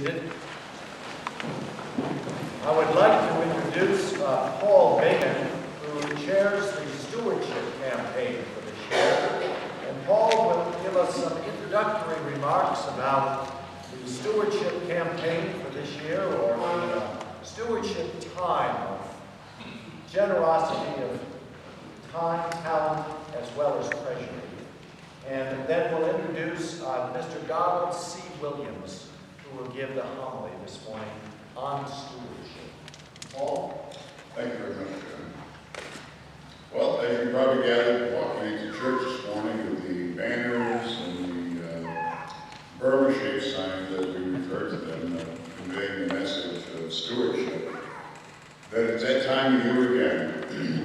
seated. I would like to introduce Paul Bingham, who chairs the stewardship campaign for this year. And Paul will give us some introductory remarks about the stewardship campaign for this year, or the stewardship time of generosity of time, talent, as well as treasury. And then we'll introduce Mr. DonaldCWilliams, who will give the homily this morning on stewardship. Paul? Thank you very much, John. Well, as you probably gathered walking into church this morning with the banners and the Burma-shaped signs, as we refer to them, conveying the message of stewardship, that it's that time of year again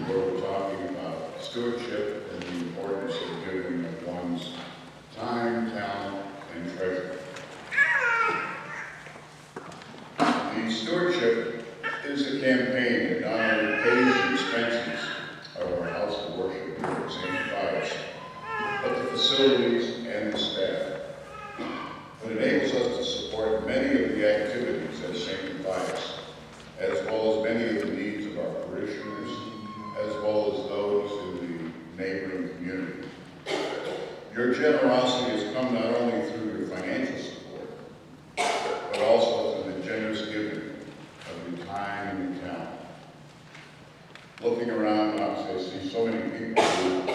where we're talking about stewardship and the importance of giving of one's time, talent, and treasure. The stewardship is a campaign that not only pays the expenses of our house of worship here at St. Matthias, but the facilities and the staff. It enables us to support many of the activities at St. Matthias, as well as many of the needs of our parishioners, as well as those in the neighboring community. Your generosity has come not only through your financial support, but also through the generous giving of your time and your talent. Looking around, obviously, I see so many people who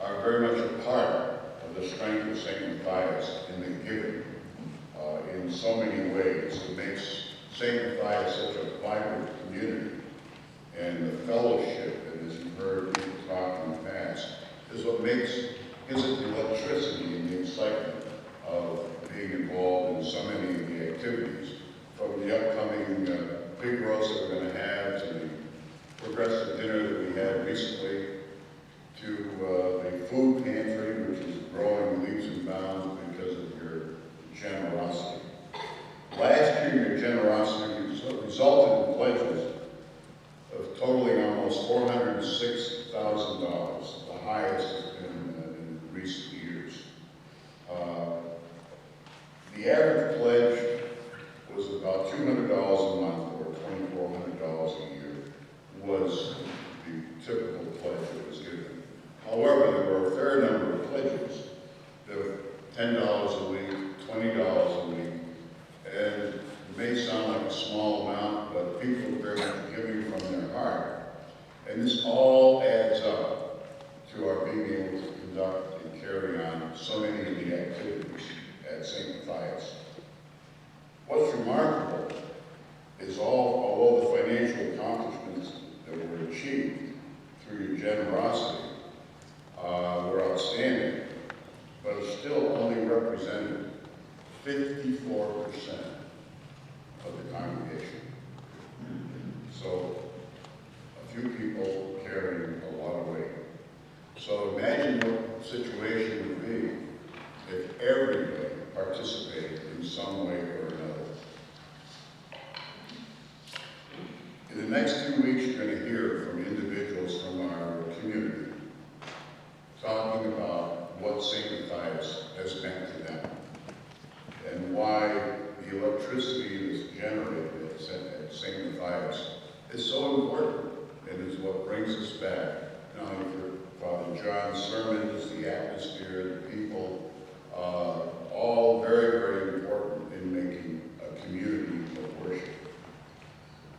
are very much a part of the strength of St. Matthias in the giving in so many ways. It makes St. Matthias such a vibrant community, and the fellowship that, as you've heard people talk in the past, is what gives it the electricity and the excitement of being involved in so many of the activities, from the upcoming pig roast that we're going to have, to the progressive dinner that we had recently, to the food pantry, which is growing leaps and bounds because of your generosity. Last year, your generosity resulted in pledges of totaling almost $406,000, the highest in recent years. The average pledge was about $200 a month, or $2,400 a year, was the typical pledge that was given. However, there were a fair number of pledges. There were $10 a week, $20 a week, and it may sound like a small amount, but people are very much giving from their heart. And this all adds up to our being able to conduct and carry on so many of the activities at St. Matthias. What's remarkable is all the financial accomplishments that were achieved through your generosity were outstanding, but it still only represented 54% of the congregation. So a few people carrying a lot of weight. So imagine what the situation would be if everybody participated in some way or another. In the next 2 weeks, you're going to hear from individuals from our community talking about what St. Matthias has meant to them, and why the electricity that's generated at St. Matthias is so important, and is what brings us back, not only for Father John's sermons, the atmosphere, the people, all very, very important in making a community of worship.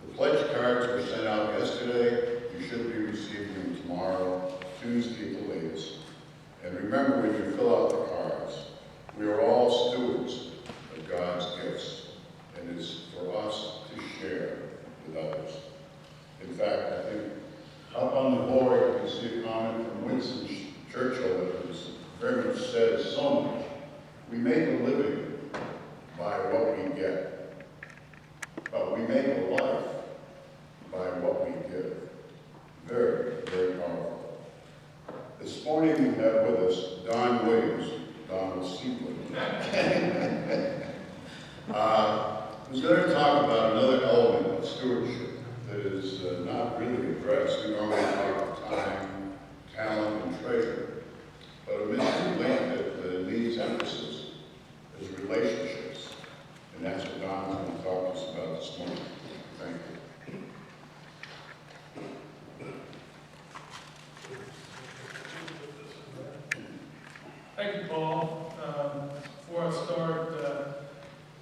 The pledge cards were sent out yesterday. You should be receiving them tomorrow, Tuesday at the latest. And remember, when you fill out the cards, we are all stewards of God's gifts, and it's for us to share with others. In fact, I think up on the board, you can see a comment from Winston Churchill that was very much said so much. We make a living by what we get, but we make a life by what we give. Very, very powerful. This morning we have with us DonaldCWilliams, who's going to talk about another element of stewardship that is not really addressed. We normally talk about time, talent, and treasure, but a mystery link that needs emphasis is relationships, and that's what Don's going to God's money. Thank you. Thank you, Paul. Before I start,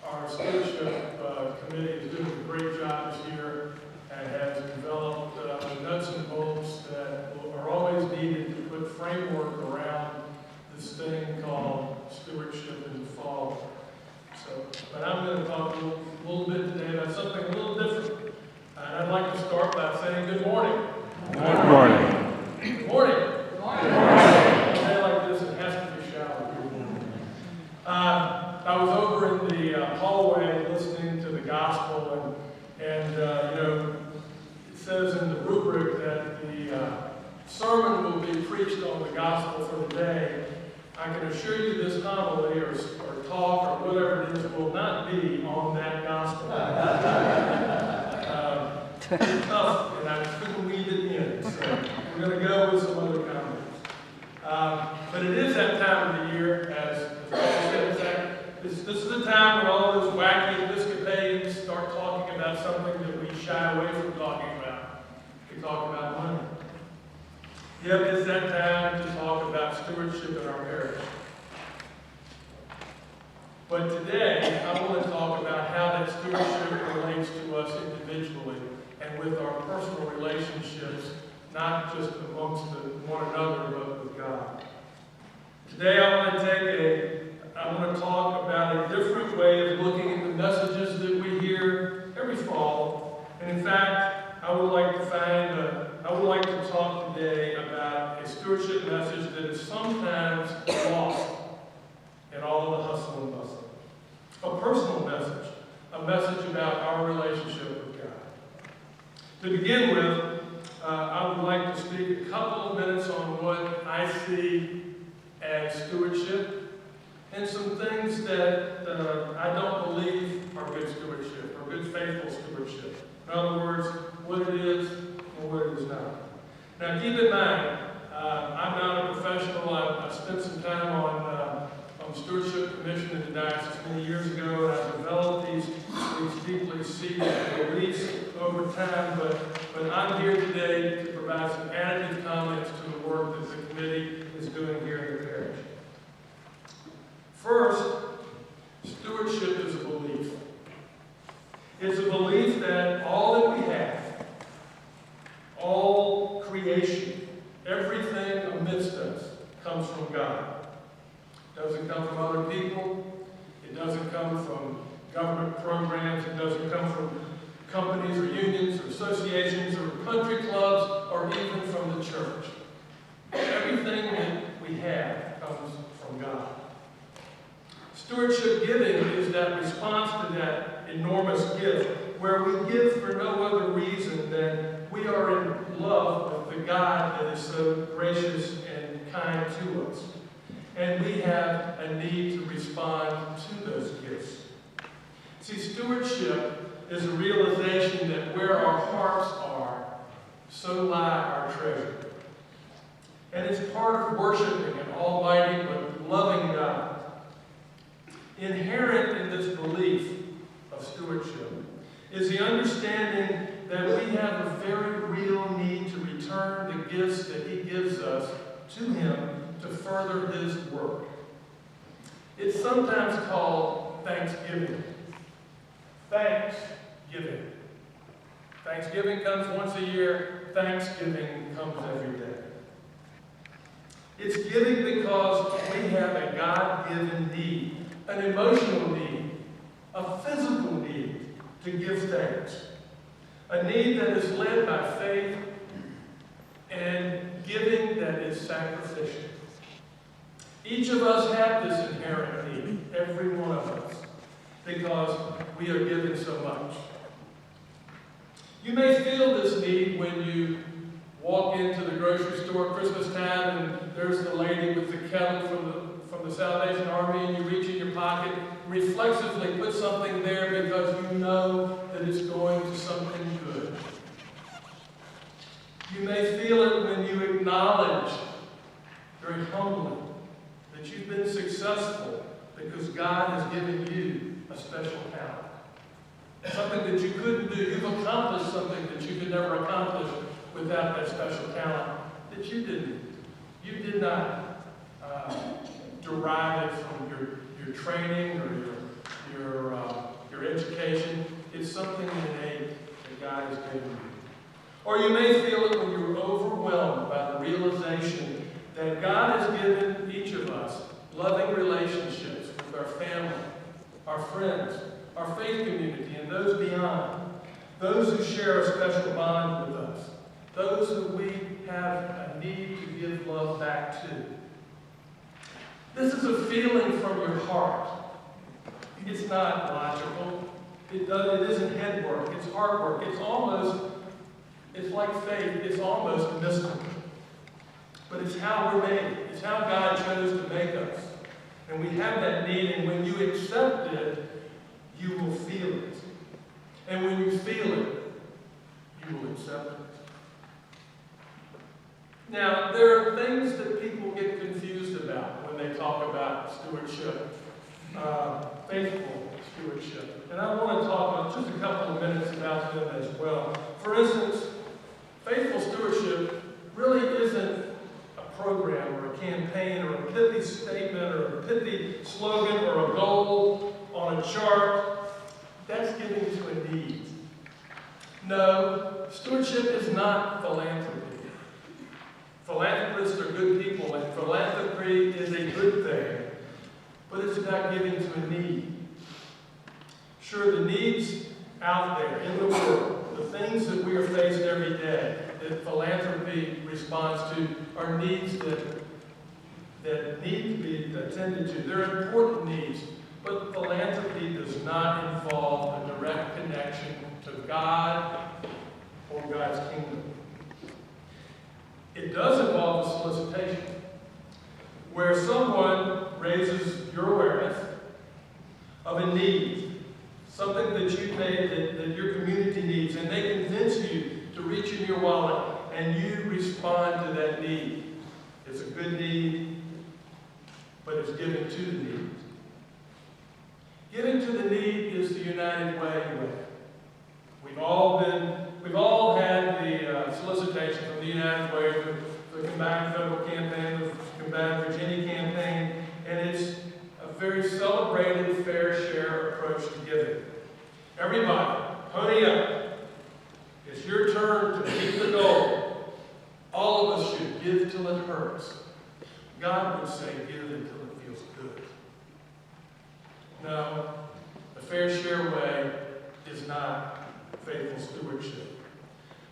our stewardship committee is doing a great job this year and has developed the nuts and bolts that are always needed to put framework around this thing called stewardship in the fall. But I'm going to talk a little bit today about something a little different. And I'd like to start by saying good morning. Good morning. Good morning. Good morning. On a day like this, it has to be showered. I was over in the hallway listening to the gospel, and it says in the rubric that the sermon will be preached on the gospel for the day. I can assure you this homily or talk or whatever it is will not be on that gospel. It's tough, and I couldn't weave it in, so we're going to go with some other comments. But it is that time of the year, as Paul said, this is the time when all those wacky Episcopalians start talking about something that we shy away from talking about. We talk about money. Yep, it's that time to talk about stewardship in our parish. But today, I want to talk about how that stewardship relates to us individually and with our personal relationships, not just amongst one another, but with God. Today, I want to talk about a different way of looking at the messages that we hear every fall. And in fact, I would like to talk today about a stewardship message that is sometimes lost in all the hustle and bustle. A personal message, a message about our relationship with God. To begin with, I would like to speak a couple of minutes on what I see as stewardship and some things that I don't believe are good stewardship or good faithful stewardship. In other words, what it is and what it is not. Now keep in mind, I'm not a professional. I spent some time on stewardship commission in the diocese many years ago, and I developed these deeply seated beliefs over time, but I'm here today to provide some additive comments to the work that the committee is doing here in the parish. First, stewardship is a belief. It's a belief that all that we have, all creation, everything amidst us, comes from God. It doesn't come from other people. It doesn't come from government programs. It doesn't come from companies or unions or associations or country clubs or even from the church. Everything that we have comes from God. Stewardship giving is that response to that enormous gift where we give for no other reason than we are in love with the God that is so gracious and kind to us. And we have a need to respond to those gifts. See, stewardship is a realization that where our hearts are, so lie our treasure. And it's part of worshiping an almighty but loving God. Inherent in this belief of stewardship is the understanding that we have a very real need to return the gifts that He gives us to Him to further His work. It's sometimes called Thanksgiving. Thanksgiving. Thanksgiving comes once a year. Thanksgiving comes every day. It's giving because we have a God-given need, an emotional need, a physical need to give thanks. A need that is led by faith and giving that is sacrificial. Each of us have this inherent need, every one of us, because we are given so much. You may feel this need when you walk into the grocery store at Christmas time and there's the lady with the kettle from the Salvation Army, and you reach in your pocket, reflexively put something there because you know that it's going to something good. You may feel it when you acknowledge very humbly that you've been successful because God has given you a special talent. something that you couldn't do. You've accomplished something that you could never accomplish without that special talent that you didn't. You did not derive it from your training or your education. It's something innate that God has given you. Or you may feel it when you're overwhelmed by the realization that God has given each of us loving relationships with our family, our friends, our faith community, and those beyond. Those who share a special bond with us. Those who we have a need to give love back to. This is a feeling from your heart. It's not logical. It isn't head work. It's heart work. It's like faith. It's almost mystical. But it's how we're made. It's how God chose to make us. And we have that need, and when you accept it, you will feel it. And when you feel it, you will accept it. Now, there are things that people get confused about when they talk about stewardship, faithful stewardship. And I want to talk about just a couple of minutes about them as well. For instance, faithful stewardship really isn't a program or a campaign or a pithy statement or a pithy slogan or a goal on a chart. That's giving to a need. No, stewardship is not philanthropy. Philanthropists are good people, and philanthropy is a good thing, but it's about giving to a need. Sure, the needs out there in the world, the things that we are faced every day, that philanthropy responds to, are needs that need to be attended to. They're important needs, but philanthropy does not involve a direct connection to God or God's kingdom. It does involve a solicitation, where someone raises your awareness of a need, something that you've made that your community needs, and they convince you to reach in your wallet, and you respond to that need. It's a good need, but it's given to the need. Giving to the need is the United Way. We've all had the solicitation from the United Way, the combined federal campaign, the combined Virginia campaign, and it's a very celebrated, fair share approach to giving. Everybody, pony up. It's your turn to meet the goal. All of us should give till it hurts. God would say, give until it feels good. No, the fair share way is not faithful stewardship.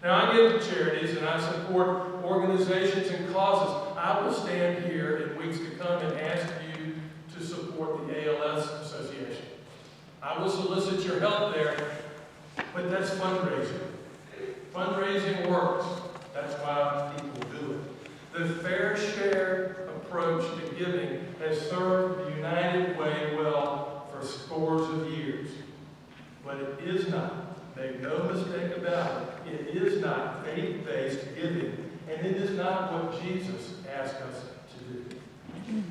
Now, I give to charities and I support organizations and causes. I will stand here in weeks to come and ask you to support the ALS Association. I will solicit your help there, but that's fundraising. Fundraising works. That's why people do it. The fair share approach to giving has served the United Way well for scores of years. But it is not, make no mistake about it, it is not faith-based giving, and it is not what Jesus asked us to do.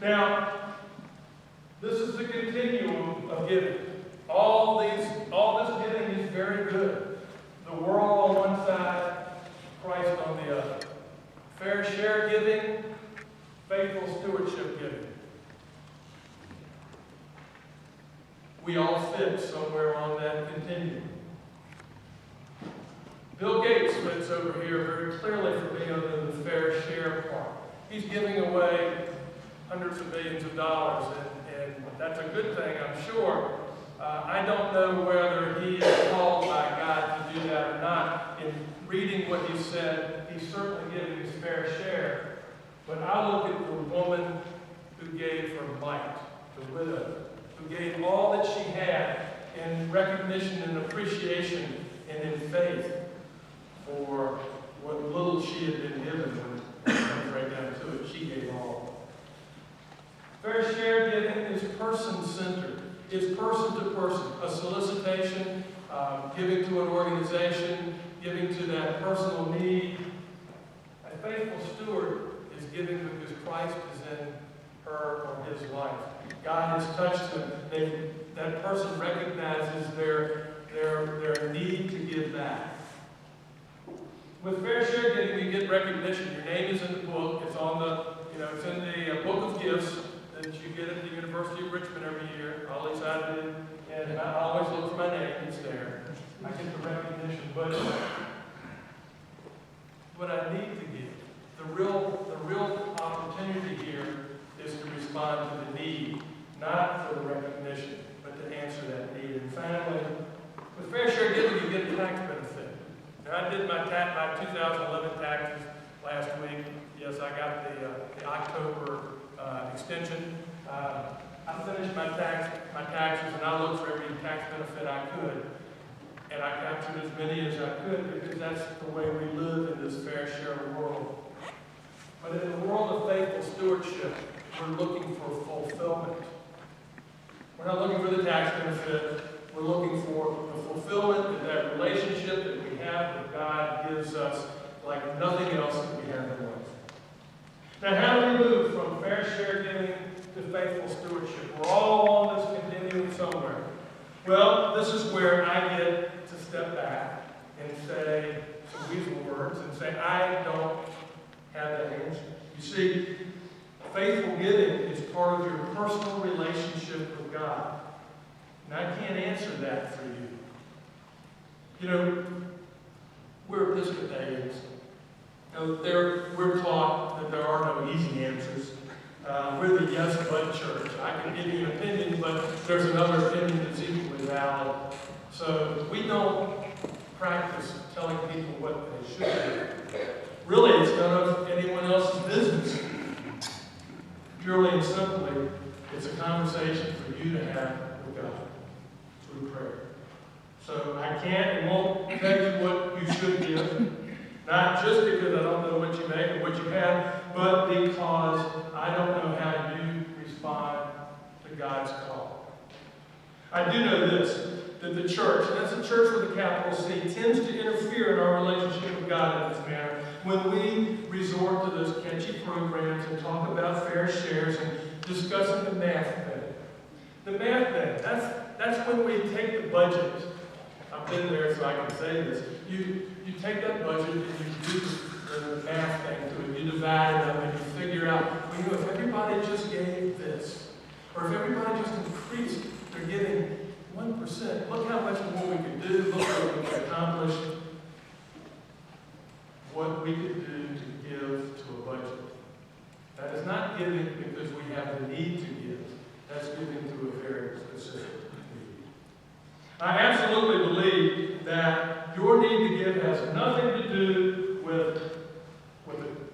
Now, this is the continuum of giving. All this giving is very good. The world on one side, Christ on the other. Fair share giving, faithful stewardship giving. We all fit somewhere on that continuum. Bill Gates fits over here very clearly for me under the fair share part. He's giving away hundreds of millions of dollars, and that's a good thing, I'm sure. I don't know whether he is called by God to do that or not. In reading what he said, he's certainly giving his fair share. But I look at the woman who gave her might, the widow, who gave all that she had in recognition and appreciation and in faith for what little she had been given. When it comes right down to it, she gave all. Fair share giving is person-centered. It's person to person. A solicitation, giving to an organization, giving to that personal need. A faithful steward is giving because Christ is in her or his life. God has touched them. That person recognizes their With fair share giving, you get recognition. Your name is in the book. It's on the, it's in the book of gifts that you get at the University of Richmond every year. At least I do. And I always look for my name. It's there. I get the recognition. But what I need to give, the real opportunity here is to respond to the need, not for the recognition, but to answer that need. And finally, with fair share giving, you get a tax benefit. Now, I did my 2011 taxes last week. Yes, I got the October extension. I finished my taxes, and I looked for every tax benefit I could. And I captured as many as I could because that's the way we live in this fair share world. But in the world of faithful stewardship, we're looking for fulfillment. We're not looking for the tax benefit. We're looking for the fulfillment that relationship that we have that God gives us like nothing else that we have in life. Now, how do we move from fair share giving to faithful stewardship? We're all on this continuum somewhere. Well, this is where I get to step back and say some weasel words and say, I don't have that answer. You see, faithful giving is part of your personal relationship with God. And I can't answer that for you. We're Episcopalians. We're taught that there are no easy answers. We're the yes but church. I can give you an opinion, but there's another opinion that's equally valid. So we don't practice telling people what they should do. Really, it's none of anyone else's business. Purely and simply, it's a conversation for you to have with God through prayer. So I can't and won't tell you what you should give. Not just because I don't know what you make or what you have, but because I don't know how you respond to God's call. I do know this, that the church, and that's the church with a capital C, tends to interfere in our relationship with God in this manner when we resort to those catchy programs and talk about fair shares and discussing the math thing. The math thing, that's when we take the budget. I've been there so I can say this. You take that budget and you do the math thing to it. You divide it up and you figure out, if everybody just gave this, or if everybody just increased their giving 1%, look how much more we could do, look what we could accomplish, what we could do to give to a budget. That is not giving because we have the need to give. That's giving to a very specific need. I absolutely believe that your need to give has nothing to do with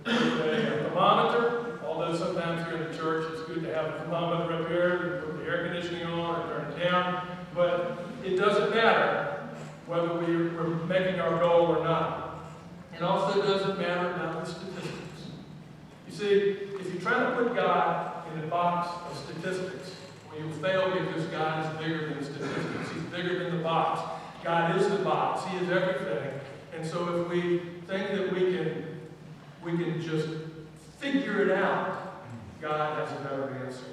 a thermometer, although sometimes here in the church it's good to have a thermometer up here and put the air conditioning on or turn it down, but it doesn't matter whether we're making our goal or not. It also doesn't matter about the statistics. You see, if you try to put God in a box of statistics, well, you'll fail because God is bigger than statistics. He's bigger than the box. God is the box. He is everything. And so if we think that we can just figure it out, God has a better answer.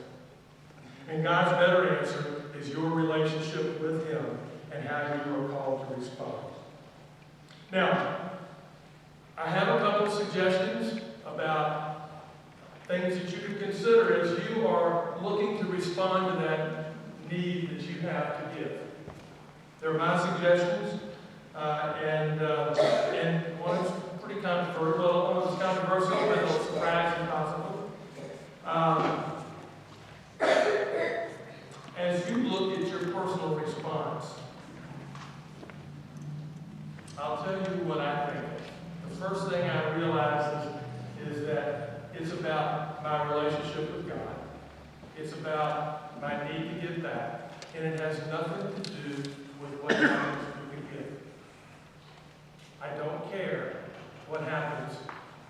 And God's better answer is your relationship with Him and how you are called to respond. Now, I have a couple of suggestions about things that you can consider as you are looking to respond to that need that you have to give. They're my suggestions, and one is pretty controversial. Well, one is controversial, but it'll surprise you possibly. As you look at your personal response, I'll tell you what I think. The first thing I realize is that it's about my relationship with God. It's about my need to give back. And it has nothing to do with what happens when we give. I don't care what happens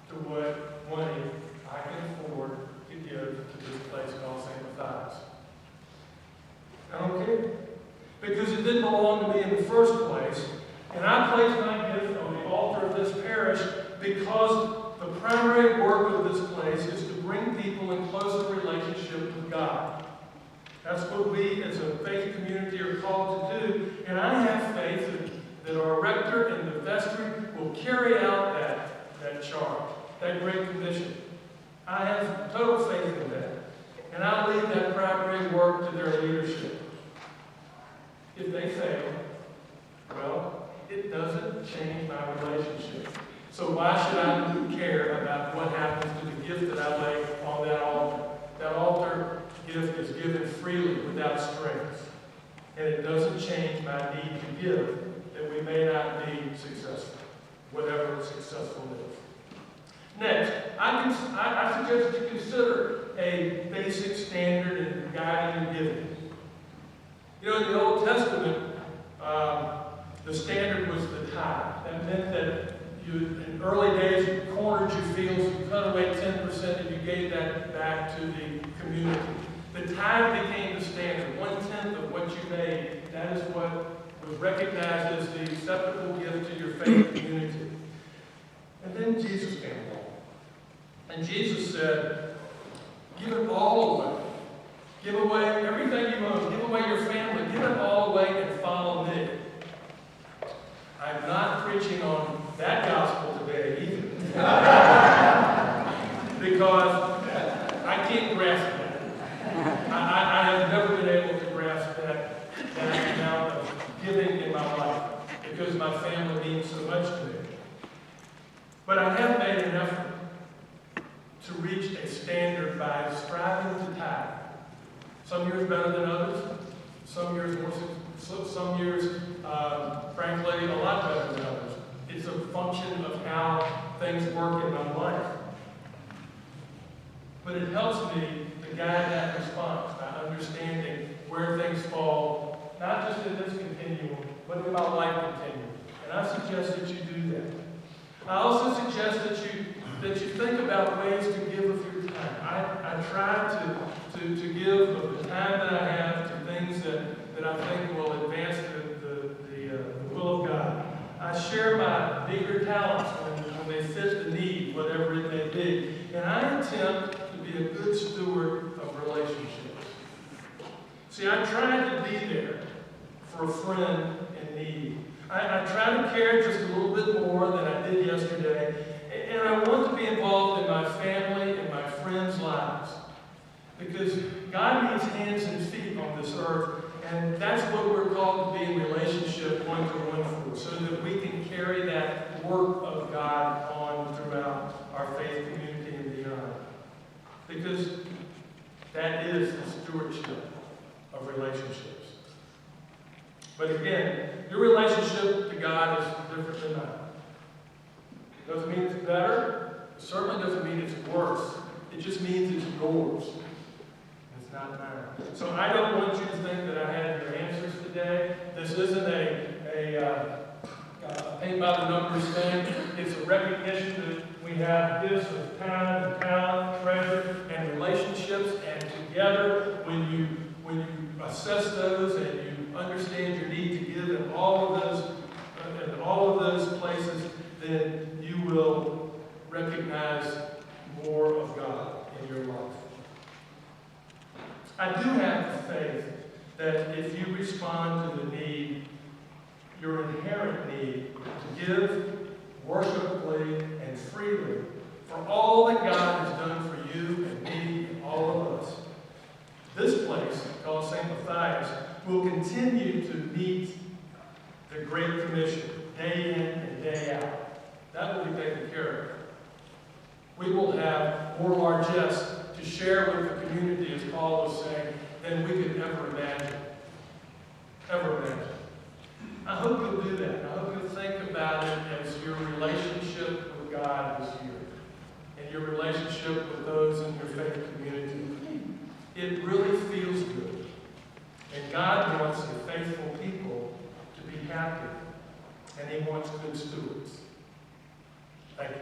to what money I can afford to give to this place called St. Matthias. I don't care. Because it didn't belong to me in the first place. And I place my gift on the altar of this parish because the primary work of this place is to bring people in closer relationship with God. That's what we as a faith community are called to do. And I have faith that our rector and the vestry will carry out that that Great Commission. I have total faith in that. And I leave that primary work to their leadership. If they fail, well, it doesn't change my relationship. So why should I care about what happens to the gift that I lay on that altar? That altar gift is given freely without strings. And it doesn't change my need to give, that we may not be successful, whatever successful is. Next, I suggest that you consider a basic standard in guiding and giving. You know, in the Old Testament, the standard was the tithe. That meant that in early days, you cornered your fields, you cut away 10%, and you gave that back to the community. The tithe became the standard. 1/10 of what you made, that is what was recognized as the acceptable gift to your faith community. And then Jesus came along. And Jesus said, give it all away. Give away everything you own. Give away your family. Give it all away and follow me. I'm not preaching on that gospel today either. Because I can't grasp that. I have never been able to grasp that amount of giving in my life because my family means so much to me. But I have made an effort to reach a standard by striving to tithe. Some years better than others. Some years more. Some years, frankly, a lot better than others. It's a function of how things work in my life. But it helps me to guide that response by understanding where things fall, not just in this continuum, but in my life continuum. And I suggest that you do that. I also suggest that you think about ways to give of your time. I try to give of the time that I have to things that I think will advance the will of God. I share my bigger talents when they fit the need, whatever it may be. And I attempt to be a good steward of relationships. See, I try to be there for a friend in need. I try to care just a little bit more than I did yesterday. And I want to be involved in my family and my friends' lives. Because God needs hands and feet on this earth. And that's what we're called to be in relationship one-to-one for, so that we can carry that work of God on throughout our faith community and beyond. Because that is the stewardship of relationships. But again, your relationship to God is different than mine. It doesn't mean it's better. It certainly doesn't mean it's worse. It just means it's yours. It's not mine. So I don't want you to think that I have your answers today. This isn't a paint by the numbers thing. It's a recognition that we have gifts of time and talent, treasure, and relationships, and together, when you assess those and you understand your need to give in all of those places, then you will recognize more of God in your life. I do have the faith that if you respond to the need, your inherent need to give worshipfully and freely for all that God has done for you and me and all of us, this place, called St. Matthias, will continue to meet the Great Commission day in and day out. That will be taken care of. We will have more largesse to share with the community, as Paul was saying, than we could ever imagine. Ever imagine. I hope you'll do that. I hope you'll think about it as your relationship with God this year and your relationship with those in your faith community. It really feels good. And God wants a faithful people to be happy. And He wants good stewards. Thank you.